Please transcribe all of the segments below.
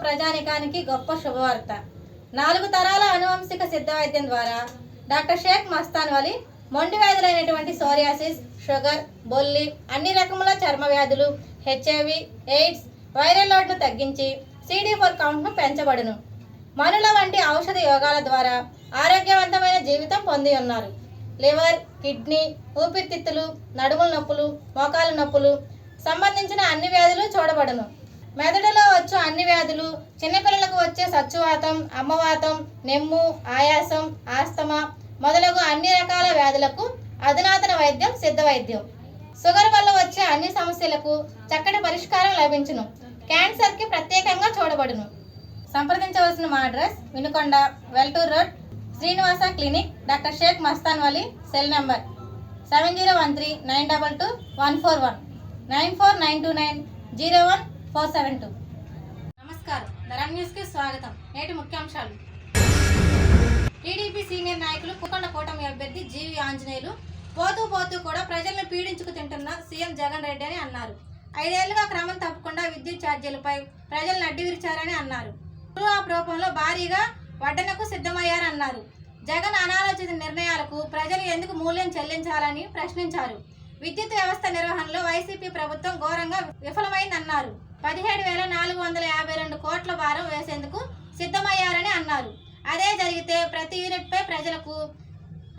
ప్రజానికానికి గొప్ప శుభవార్త. 4 తరాల అనువంశిక సిద్ధ వైద్యం ద్వారా డాక్టర్ షేక్ మస్తాన్ వలి మొండి వ్యాధులైనటువంటి సోరియాసిస్, షుగర్, బొల్లి, అన్ని రకముల చర్మ వ్యాధులు, హెచ్ఐవి, ఎయిడ్స్, వైరల్ లోడ్ను తగ్గించి CD4 కౌంట్ను పెంచబడును. మనుల వంటి ఔషధ యోగాల ద్వారా ఆరోగ్యవంతమైన జీవితం పొంది ఉన్నారు. లివర్, కిడ్నీ, ఊపిరితిత్తులు, నడుముల నొప్పులు, మోకాల నొప్పులు సంబంధించిన అన్ని వ్యాధులు చూడబడును. మెదడులో వచ్చు అన్ని వ్యాధులు, చిన్నపిల్లలకు వచ్చే సచ్చువాతం, అమ్మవాతం, నెమ్ము, ఆయాసం, ఆస్తమా మొదలగు అన్ని రకాల వ్యాధులకు అధునాతన వైద్యం సిద్ధ వైద్యం. షుగర్ వల్ల వచ్చే అన్ని సమస్యలకు చక్కటి పరిష్కారం లభించును. క్యాన్సర్కి ప్రత్యేకంగా చూడబడును. సంప్రదించవలసిన మా address Vinukonda, Veltur road, Srinivasa clinic, doctor Shaik Mastan Vali. Cell number 7013922141 9492901472. నమస్కారం, ధరం న్యూస్కి స్వాగతం. నేటి ముఖ్యాంశాలు. టీడీపీ సీనియర్ నాయకులు కుకొండ కూటమి అభ్యర్థి జీవి ఆంజనేయులు పోతూ కూడా ప్రజలను పీడించుకు తింటున్న సీఎం జగన్ రెడ్డి అని అన్నారు. 5 ఏళ్లుగా క్రమం తప్పకుండా విద్యుత్ ఛార్జీలపై ప్రజలను అడ్డు విరిచారని అన్నారు. ఆ రూపంలో భారీగా వడ్డనకు సిద్ధమయ్యారన్నారు. జగన్ అనాలోచిత నిర్ణయాలకు ప్రజలు ఎందుకు మూల్యం చెల్లించాలని ప్రశ్నించారు. విద్యుత్ వ్యవస్థ నిర్వహణలో వైసీపీ ప్రభుత్వం ఘోరంగా విఫలమైందన్నారు. 17,452 కోట్ల భారం వేసేందుకు సిద్ధమయ్యారని అన్నారు. అదే జరిగితే ప్రతి యూనిట్పై ప్రజలకు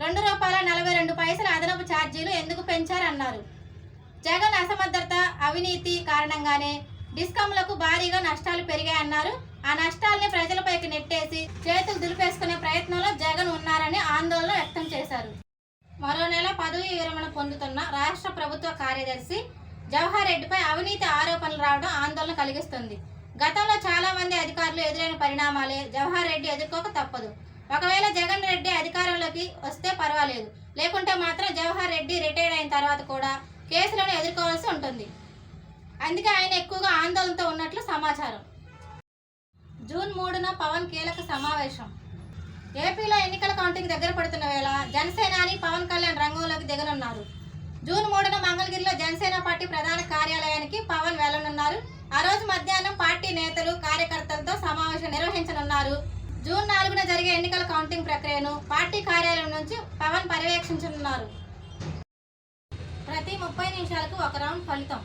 ₹2.42 అదనపు ఛార్జీలు ఎందుకు పెంచారన్నారు. జగన్ అసమర్థత, అవినీతి కారణంగానే డిస్కంలకు భారీగా నష్టాలు పెరిగాయన్నారు. ఆ నష్టాల్ని ప్రజలపైకి నెట్టేసి చేతులు దులిపేసుకునే ప్రయత్నంలో జగన్ ఉన్నారని ఆందోళన వ్యక్తం చేశారు. మరో నెల పదవి విరమణ పొందుతున్న రాష్ట్ర ప్రభుత్వ కార్యదర్శి జవహర్ రెడ్డిపై అవినీతి ఆరోపణలు రావడం ఆందోళన కలిగిస్తుంది. గతంలో చాలా మంది అధికారులు ఎదురైన పరిణామాలే జవహర్ రెడ్డి ఎదుర్కోక తప్పదు. ఒకవేళ జగన్ రెడ్డి అధికారంలోకి వస్తే పర్వాలేదు, లేకుంటే మాత్రం జవహర్ రెడ్డి రిటైర్డ్ అయిన తర్వాత కూడా కేసులను ఎదుర్కోవాల్సి ఉంటుంది. అందుకే ఆయన ఎక్కువగా ఆందోళనతో ఉన్నట్లు సమాచారం. జూన్ 3న పవన్ కీలక సమావేశం. ఏపీలో ఎన్నికల కౌంటింగ్ దగ్గర పడుతున్న వేళ జనసేనాని పవన్ కళ్యాణ్ రంగంలోకి దిగనున్నారు. జూన్ 3న మంగళగిరిలో జనసేన పార్టీ ప్రధాన కార్యాలయానికి పవన్ వెళ్లనున్నారు. ఆ రోజు మధ్యాహ్నం పార్టీ నేతలు, కార్యకర్తలతో సమావేశం నిర్వహించనున్నారు. జూన్ 4న జరిగే ఎన్నికల కౌంటింగ్ ప్రక్రియను పార్టీ కార్యాలయం నుంచి పవన్ పర్యవేక్షించనున్నారు. ప్రతి 30 నిమిషాలకు ఒక రౌండ్ ఫలితం.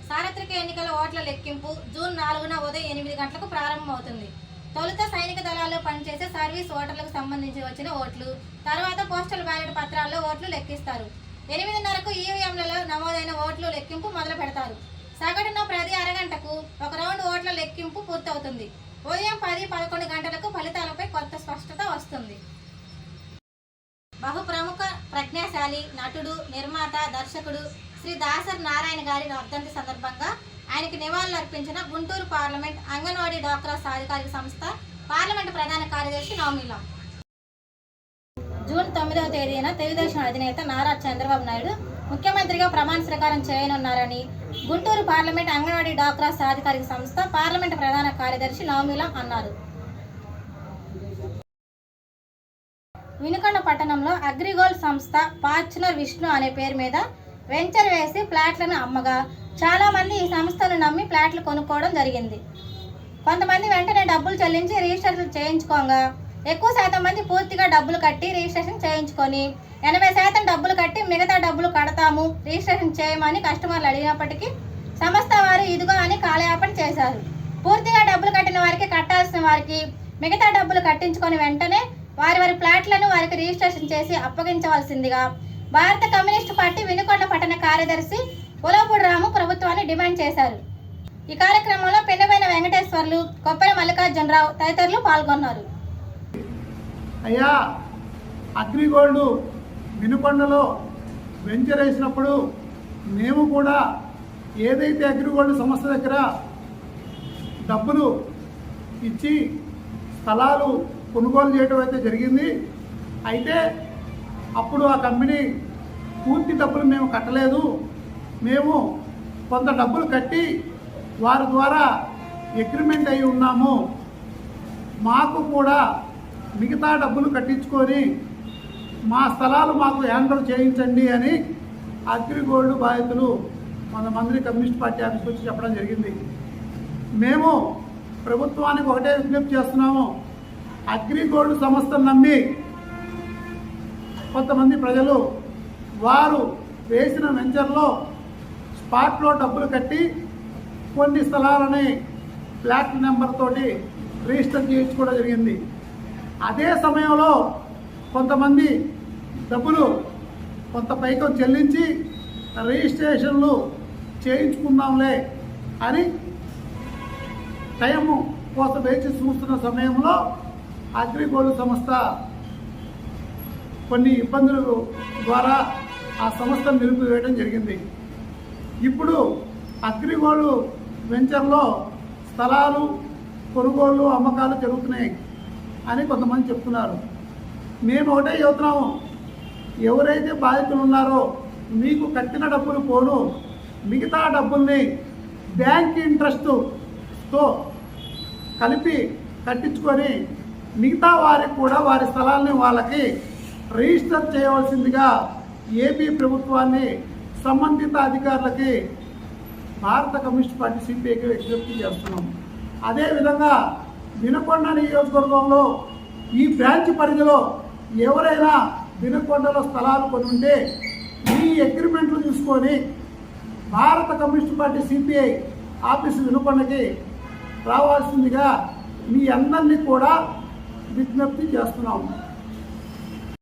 సార్వత్రిక ఎన్నికల ఓట్ల లెక్కింపు జూన్ 4న ఉదయం 8 గంటలకు ప్రారంభమవుతుంది. తొలుత సైనిక దళాల్లో పనిచేసే సర్వీస్ ఓటర్లకు సంబంధించి వచ్చిన ఓట్లు, తర్వాత పోస్టల్ బ్యాలెట్ పత్రాల్లో ఓట్లు లెక్కిస్తారు. 8:30కు ఈవీఎంలలో నమోదైన ఓట్లు లెక్కింపు మొదలు పెడతారు. సగటున ప్రతి అరగంటకు ఒక రౌండ్ ఓట్ల లెక్కింపు పూర్తవుతుంది. ఉదయం 10-11 గంటలకు ఫలితాలపై కొత్త స్పష్టత వస్తుంది. బహుప్రముఖ ప్రజ్ఞాశాలి నటుడు, నిర్మాత, దర్శకుడు శ్రీ దాసరి నారాయణ గారి వర్ధంతి సందర్భంగా ఆయనకి నివాళులు అర్పించిన గుంటూరు పార్లమెంట్ అంగన్వాడీ డ్వాక్రా సాధికారిక సంస్థ పార్లమెంటు ప్రధాన కార్యదర్శి నవమిల. జూన్ 9వ తేదీన తెలుగుదేశం అధినేత నారా చంద్రబాబు నాయుడు ముఖ్యమంత్రిగా ప్రమాణ స్వీకారం చేయనున్నారని గుంటూరు పార్లమెంట్ అంగన్వాడీ డ్వాక్రా సాధికారిక సంస్థ పార్లమెంటు ప్రధాన కార్యదర్శి నవమిల అన్నారు. వినుకొండ పట్టణంలో అగ్రిగోల్డ్ సంస్థ ఫార్చునర్ విష్ణు అనే పేరు మీద వెంచర్ వేసి ఫ్లాట్లను అమ్మగా చాలా మంది ఈ సంస్థను నమ్మి ఫ్లాట్లు కొనుక్కోవడం జరిగింది. కొంతమంది వెంటనే డబ్బులు చెల్లించి రిజిస్ట్రేషన్ చేయించుకోగా ఎక్కువ శాతం మంది పూర్తిగా డబ్బులు కట్టి రిజిస్ట్రేషన్ చేయించుకొని 80% డబ్బులు కట్టి మిగతా డబ్బులు కడతాము, రిజిస్ట్రేషన్ చేయమని కస్టమర్లు అడిగినప్పటికీ సంస్థ వారు ఇదిగో అని కాలయాపన చేశారు. పూర్తిగా డబ్బులు కట్టిన వారికి, కట్టాల్సిన వారికి మిగతా డబ్బులు కట్టించుకొని వెంటనే వారి ఫ్లాట్లను వారికి రిజిస్ట్రేషన్ చేసి అప్పగించవలసిందిగా భారత కమ్యూనిస్టు పార్టీ వినుకొండ పట్టణ కార్యదర్శి ఉలవపూడి రాము ప్రభుత్వాన్ని డిమాండ్ చేశారు. ఈ కార్యక్రమంలో పెన్నబైన వెంకటేశ్వర్లు, కొప్పెల మల్లికార్జునరావు తదితరులు పాల్గొన్నారు. అయ్యా, అగ్రిగోల్డ్ వినుకొండలో వెంచర్ వేసినప్పుడు మేము కూడా ఏదైతే అగ్రిగోల్డ్ సంస్థ దగ్గర డబ్బులు ఇచ్చి స్థలాలు కొనుగోలు చేయడం అయితే జరిగింది. అయితే అప్పుడు ఆ కంపెనీ పూర్తి డబ్బులు మేము కట్టలేదు, మేము కొంత డబ్బులు కట్టి వారి ద్వారా అగ్రిమెంట్ అయి ఉన్నాము, మాకు కూడా మిగతా డబ్బులు కట్టించుకొని మా స్థలాలు మాకు హ్యాండ్ చేయించండి అని అగ్రిగోల్డ్ బాధితులు కొంతమంది కమ్యూనిస్ట్ పార్టీ ఆఫీస్కి వచ్చి చెప్పడం జరిగింది. మేము ప్రభుత్వానికి ఒకటే విజ్ఞప్తి చేస్తున్నాము. అగ్రిగోల్డ్ సంస్థను నమ్మి కొంతమంది ప్రజలు వారు వేసిన వెంచర్లో స్పాట్లో డబ్బులు కట్టి కొన్ని స్థలాలని ఫ్లాట్ నెంబర్ తోటి రిజిస్టర్ చేయించుకోవడం జరిగింది. అదే సమయంలో కొంతమంది డబ్బులు కొంత పైకం చెల్లించి రిజిస్ట్రేషన్లు చేయించుకుందాంలే అని టైము కోసం వేచి చూస్తున్న సమయంలో అగ్రిగోల్డ్ సంస్థ కొన్ని ఇబ్బందుల ద్వారా ఆ సంస్థను నిలిపివేయడం జరిగింది. ఇప్పుడు అగ్రిగోల్డ్ వెంచర్లో స్థలాలు కొనుగోళ్లు అమ్మకాలు జరుగుతున్నాయి అని కొంతమంది చెప్తున్నారు. మేము ఒకటే చెబుతున్నాము, ఎవరైతే బాధితులు ఉన్నారో మీకు కట్టిన డబ్బులు పోను, మిగతా డబ్బుల్ని బ్యాంక్ ఇంట్రెస్ట్తో కలిపి కట్టించుకొని మిగతా వారికి కూడా వారి స్థలాల్ని వాళ్ళకి రిజిస్టర్ చేయవలసిందిగా ఏపీ ప్రభుత్వాన్ని సంబంధిత అధికారులకి భారత కమ్యూనిస్ట్ పార్టీ సిపిఐకి విజ్ఞప్తి చేస్తున్నాం. అదేవిధంగా వినుకొండ నియోజకవర్గంలో ఈ బ్రాంచ్ పరిధిలో ఎవరైనా వినుకొండలో స్థలాలు కొని ఉంటే ఈ అగ్రిమెంట్లు చూసుకొని భారత కమ్యూనిస్ట్ పార్టీ సిపిఐ ఆఫీసు వినుకొండకి రావాల్సిందిగా మీ అందరినీ కూడా విజ్ఞప్తి చేస్తున్నాము.